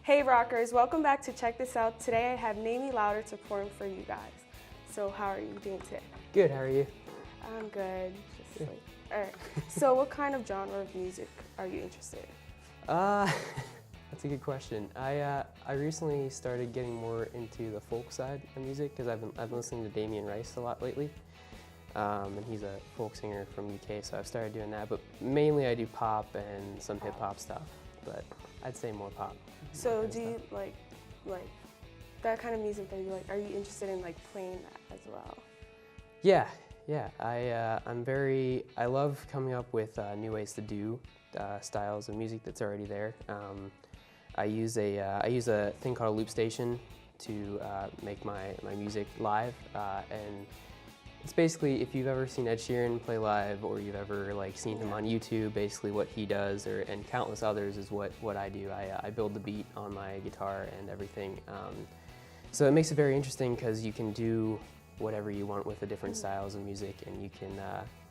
Hey Rockers, welcome back to Check This Out. Today I have Namie to perform for you guys. So how are you doing today? Good, how are you? I'm good. Just like, all right. So what kind of genre of music are you interested in? That's a good question. I recently started getting more into the folk side of music because I've been listening to Damien Rice a lot lately. And he's a folk singer from UK, so I've started doing that. But mainly I do pop and some hip hop stuff, but I'd say more pop. So do you like that kind of music that you like? Are you interested in like playing that as well? Yeah. I love coming up with new ways to do styles of music that's already there. I use a thing called a loop station to make my music live, and it's basically, if you've ever seen Ed Sheeran play live or you've ever seen him on YouTube, basically what he does, and countless others, is what I do. I build the beat on my guitar and everything. So it makes it very interesting because you can do whatever you want with the different styles of music, and you can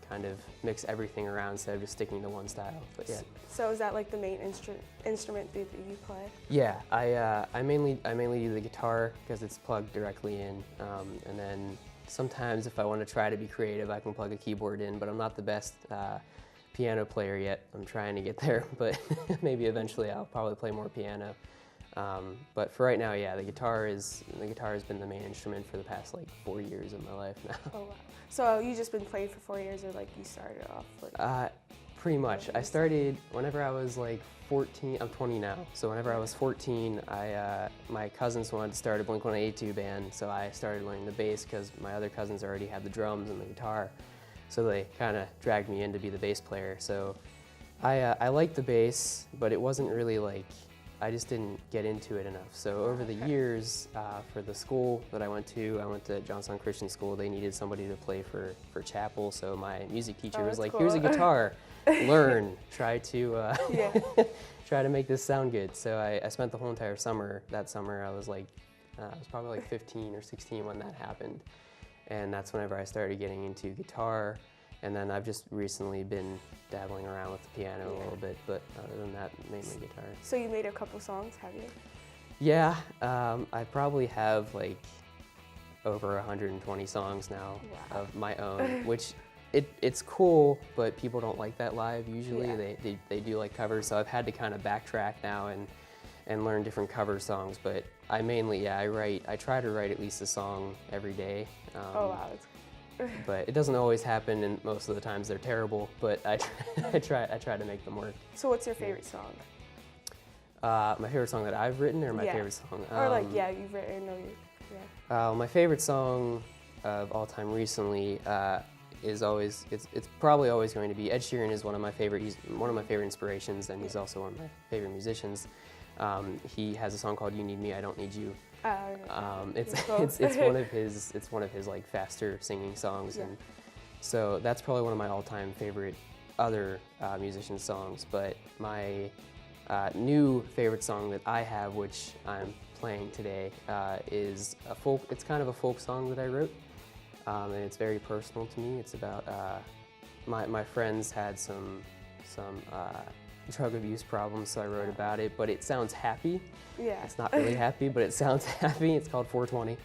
kind of mix everything around instead of just sticking to one style. But yeah. So is that like the main instrument that you play? Yeah, I mainly do the guitar because it's plugged directly in, and then sometimes if I want to try to be creative, I can plug a keyboard in, but I'm not the best piano player yet. I'm trying to get there, but maybe eventually I'll probably play more piano. But for right now, yeah, the guitar has been the main instrument for the past 4 years of my life now. Oh wow! So you just been playing for 4 years, or you started off Pretty much. I started whenever I was 14. I'm 20 now, so whenever I was 14, my cousins wanted to start a Blink-182 band, so I started learning the bass because my other cousins already had the drums and the guitar, so they kind of dragged me in to be the bass player. So I liked the bass, but it wasn't really I just didn't get into it enough. So over the years, for the school that I went to Johnstown Christian School, they needed somebody to play for chapel, so my music teacher was like, cool. Here's a guitar, learn, try to try to make this sound good. So I spent the whole entire summer. That summer I was probably 15 or 16 when that happened. And that's whenever I started getting into guitar. And then I've just recently been dabbling around with the piano a little bit, but other than that, mainly guitar. So you made a couple songs, have you? Yeah, I probably have over 120 songs now of my own, which it's cool, but people don't like that live usually. Yeah. They do covers, so I've had to kind of backtrack now and learn different cover songs, but I mainly, I try to write at least a song every day. Oh wow. But it doesn't always happen, and most of the times they're terrible, but I try to make them work. So what's your favorite song? My favorite song that I've written, or my favorite song? Or you've written, my favorite song of all time recently is always, it's probably always going to be, Ed Sheeran is one of my favorite, he's one of my favorite inspirations, and he's also one of my favorite musicians. He has a song called You Need Me, I Don't Need You. It's one of his faster singing songs, and so that's probably one of my all-time favorite other musician songs. But my new favorite song that I have, which I'm playing today, is a folk. It's kind of a folk song that I wrote, and it's very personal to me. It's about my friends had some drug abuse problems, so I wrote about it, but it sounds happy. Yeah. It's not really happy, but it sounds happy. It's called 420.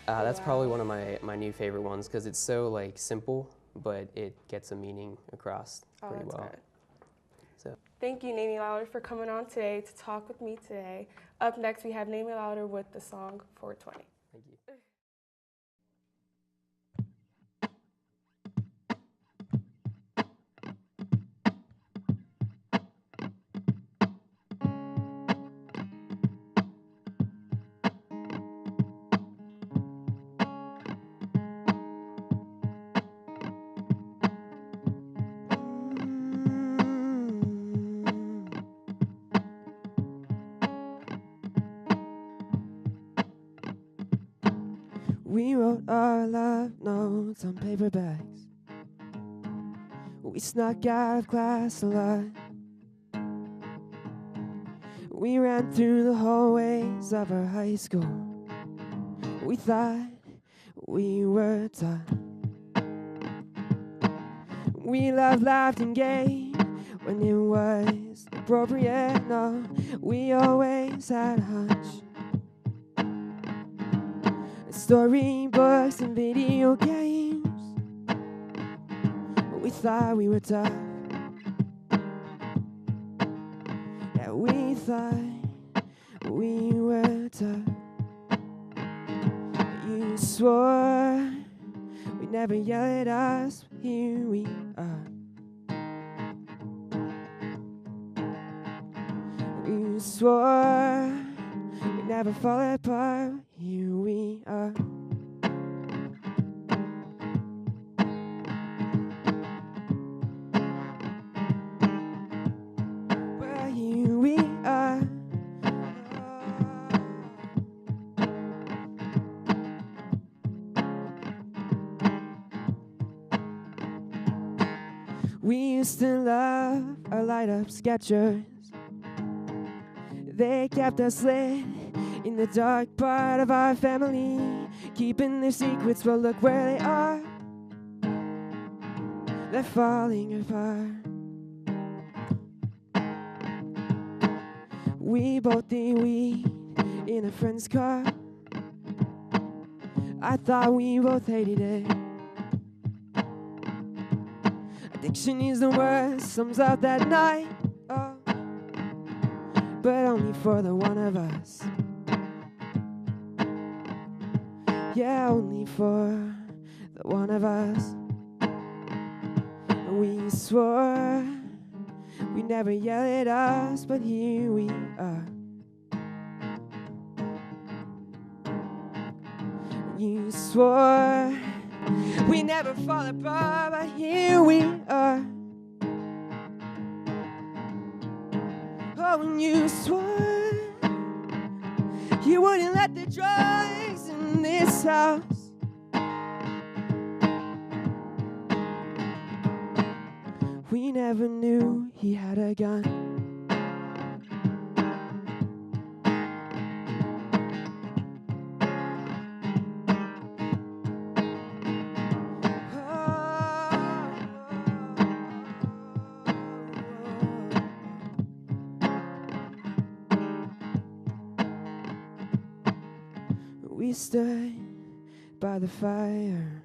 That's probably one of my new favorite ones because it's so simple, but it gets a meaning across pretty well. Good. So thank you, Namie for coming on today to talk with me today. Up next, we have Namie with the song 420. Thank you. We wrote our love notes on paper bags. We snuck out of class a lot. We ran through the hallways of our high school. We thought we were taught. We loved, laughed, and gave when it was appropriate. No, we always had a hunch. Storybooks and video games, we thought we were tough. Yeah, we thought we were tough. You swore we'd never yell at us, but here we are. You swore we'd never fall apart, but here we are. Well, here we are. We used to love our light-up Skechers. They kept us lit in the dark part of our family, keeping their secrets, but look where they are. They're falling apart. We both did weed in a friend's car. I thought we both hated it. Addiction is the word, sums up that night. Oh, but only for the one of us. Yeah, only for the one of us. We swore we'd never yell at us, but here we are. You swore we never fall apart, but here we are. Oh, and you swore you wouldn't let the drugs in this house. We never knew he had a gun. We stood by the fire,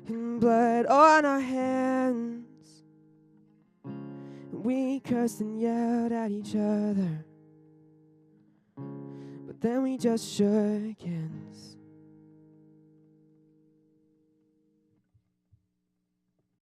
and blood on our hands. We cursed and yelled at each other, but then we just shook hands.